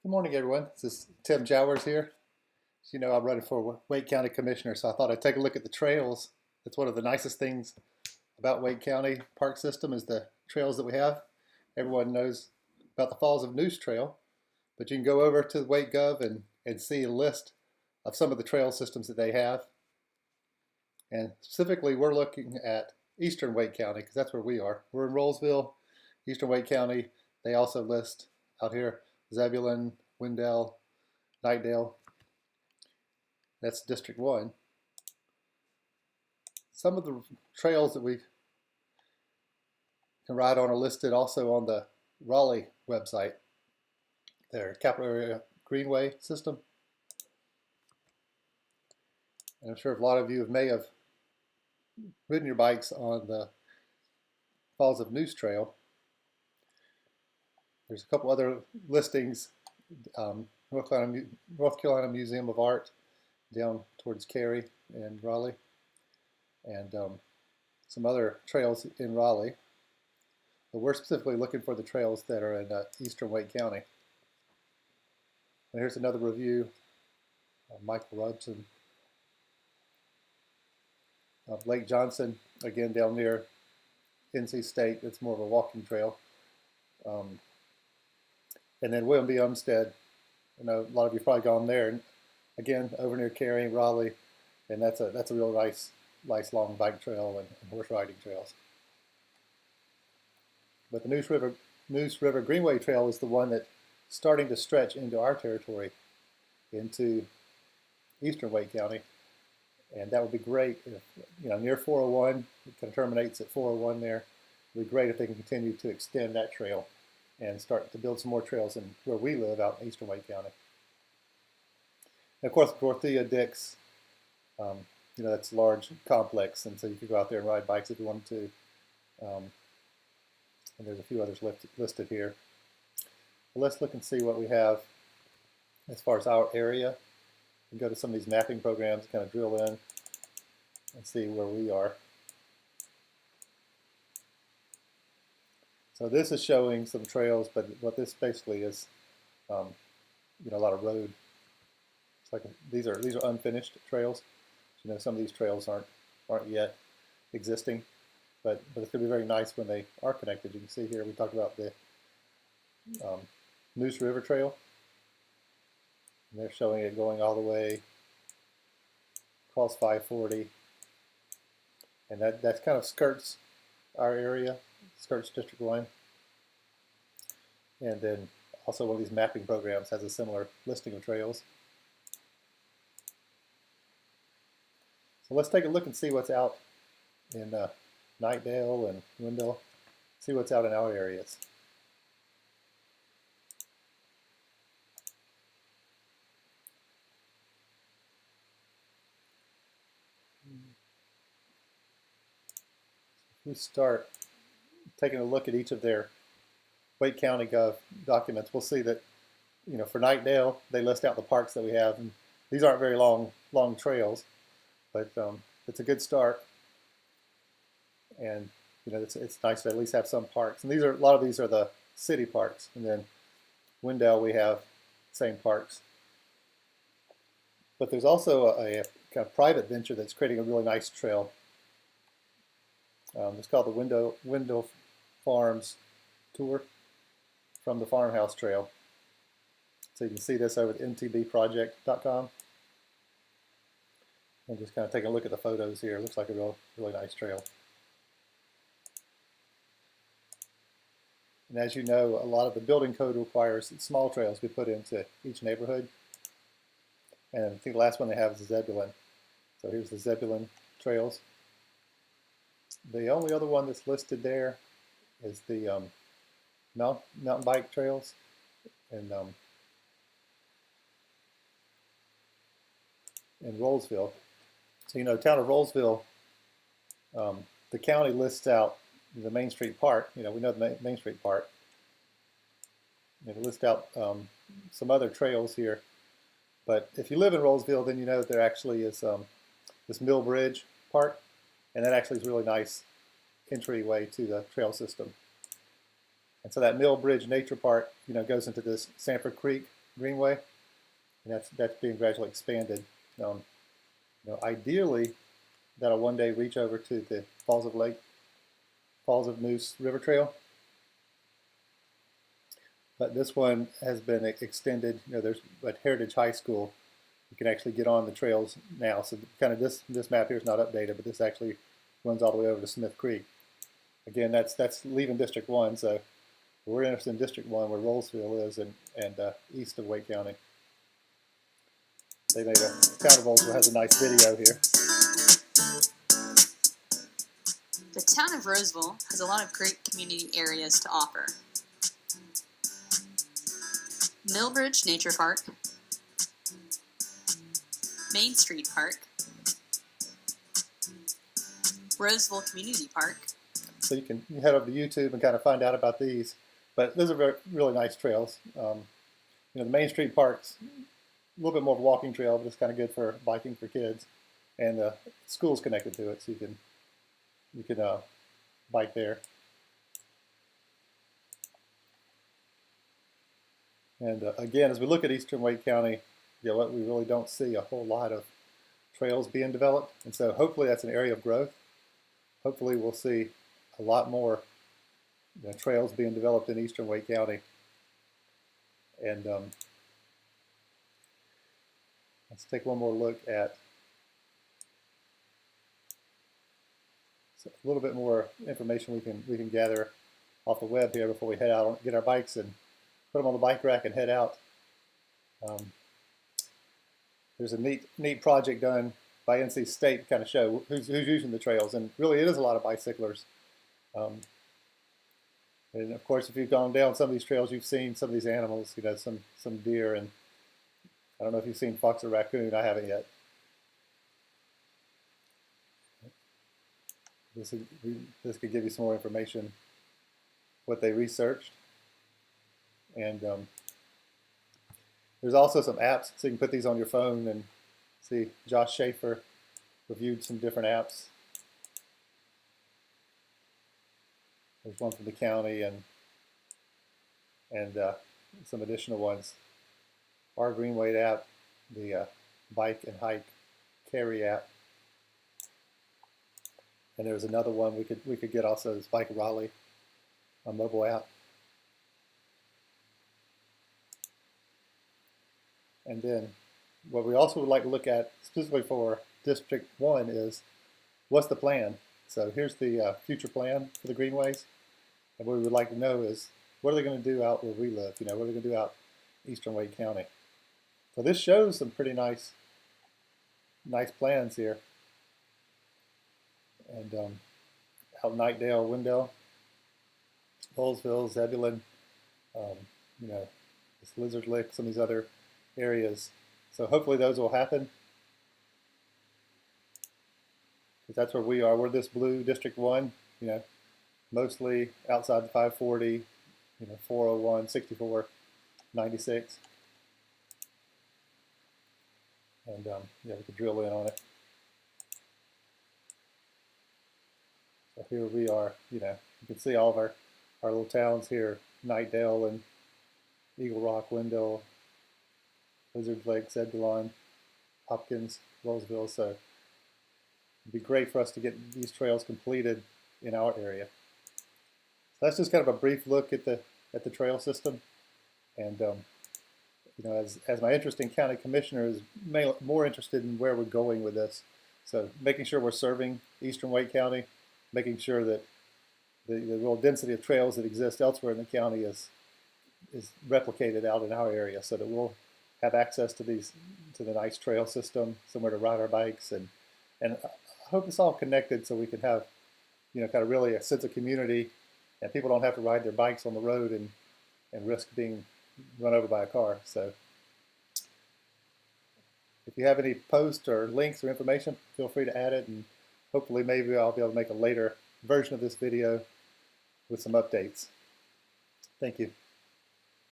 Good morning, everyone. This is Tim Jowers here. As you know, I'm running for Wake County Commissioner, so I thought I'd take a look at the trails. That's one of the nicest things about Wake County Park System is the trails that we have. Everyone knows about the Falls of Neuse Trail, but you can go over to Wake Gov and see a list of some of the trail systems that they have. And specifically, we're looking at Eastern Wake County because that's where we are. We're in Rolesville, Eastern Wake County. They also list out here Zebulon, Wendell, Knightdale. That's District 1. Some of the trails that we can ride on are listed also on the Raleigh website, their capital area greenway system. And I'm sure a lot of you may have ridden your bikes on the Falls of Neuse Trail. There's a couple other listings, North Carolina Museum of Art down towards Cary and Raleigh, and some other trails in Raleigh. But we're specifically looking for the trails that are in Eastern Wake County. And here's another review of Michael Robson of Lake Johnson, again down near NC State. It's more of a walking trail. And then William B. Umstead, I know a lot of you have probably gone there. And again, over near Cary, Raleigh, and that's a real nice long bike trail and horse riding trails. But the Neuse River Greenway Trail is the one that's starting to stretch into our territory, into Eastern Wake County, and that would be great if, near 401, it kind of terminates at 401 there. It would be great if they can continue to extend that trail and start to build some more trails in where we live out in Eastern Wake County. And of course, Dorothea Dix, that's a large complex, and so you could go out there and ride bikes if you wanted to. And there's a few others listed here. But let's look and see what we have as far as our area. We can go to some of these mapping programs, kind of drill in and see where we are. So this is showing some trails, but what this basically is, a lot of road. It's like these are unfinished trails. Some of these trails aren't yet existing, but it's going to be very nice when they are connected. You can see here we talked about the Neuse River Trail, and they're showing it going all the way across 540, and that kind of skirts our area, skirts District 1. And then also one of these mapping programs has a similar listing of trails. So let's take a look and see what's out in Knightdale and Wendell, see what's out in our areas. We start taking a look at each of their Wake County Gov documents. We'll see that, for Knightdale, they list out the parks that we have, and these aren't very long trails, but it's a good start. And it's nice to at least have some parks. And a lot of these are the city parks, and then Wendell we have same parks. But there's also a kind of private venture that's creating a really nice trail. It's called the Wendell Farms Tour from the Farmhouse Trail. So you can see this over at mtbproject.com. And just kind of take a look at the photos here. It looks like a really nice trail. And as you know, a lot of the building code requires small trails be put into each neighborhood. And I think the last one they have is Zebulon. So here's the Zebulon trails. The only other one that's listed there is the mountain bike trails in Rolesville. So town of Rolesville, the county lists out the Main Street Park. We know the Main Street Park. It lists out some other trails here. But if you live in Rolesville, then you know that there actually is this Mill Bridge Park, and that actually is a really nice entryway to the trail system. And so that Mill Bridge Nature Park, goes into this Sanford Creek greenway, and that's being gradually expanded. Ideally, that'll one day reach over to the Falls of Moose River Trail. But this one has been extended. There's at Heritage High School. You can actually get on the trails now. So kind of this map here is not updated, but this actually runs all the way over to Smith Creek. Again, that's leaving District 1, so we're interested in District 1 where Rolesville is and east of Wake County. They made a town of Rolesville has a nice video here. The town of Rolesville has a lot of great community areas to offer. Millbridge Nature Park, Main Street Park, Rolesville Community Park. So you can head over to YouTube and kind of find out about these. But those are really nice trails. The Main Street Park's a little bit more of a walking trail, but it's kind of good for biking for kids. And the school's connected to it, so you can bike there. And again, as we look at Eastern Wake County, we really don't see a whole lot of trails being developed. And so hopefully that's an area of growth. Hopefully we'll see a lot more trails being developed in Eastern Wake County. And let's take one more look at a little bit more information we can gather off the web here before we head out, get our bikes and put them on the bike rack and head out. There's a neat project done by NC State to kind of show who's using the trails, and really it is a lot of bicyclers. And of course, if you've gone down some of these trails, you've seen some of these animals, some deer, and I don't know if you've seen fox or raccoon. I haven't yet. This could give you some more information, what they researched. And there's also some apps, so you can put these on your phone and see. Josh Schaefer reviewed some different apps. There's one from the county and some additional ones. Our Greenway app, the Bike and Hike Carry app, and there's another one we could get also, this Bike Raleigh, a mobile app. And then what we also would like to look at specifically for District 1 is what's the plan? So here's the future plan for the greenways. And what we would like to know is what are they going to do out where we live? What are they going to do out Eastern Wake County? So this shows some pretty nice plans here. And out Knightdale, Wendell, Rolesville, Zebulon, this Lizard Lick, some of these other areas. So hopefully those will happen, because that's where we are. We're this blue District 1, mostly outside the 540, 401, 64, 96. And we could drill in on it. So here we are, you can see all of our little towns here, Knightdale and Eagle Rock, Wendell, Lizard Lake, Zebulon, Hopkins, Rolesville. So it'd be great for us to get these trails completed in our area. So that's just kind of a brief look at the trail system. And as my interest in county commissioner is more interested in where we're going with this. So making sure we're serving Eastern Wake County, making sure that the real density of trails that exist elsewhere in the county is replicated out in our area, so that we'll have access to the nice trail system, somewhere to ride our bikes, and I hope it's all connected so we can have kind of really a sense of community, and people don't have to ride their bikes on the road and risk being run over by a car. So if you have any posts or links or information, feel free to add it, and hopefully maybe I'll be able to make a later version of this video with some updates. Thank you.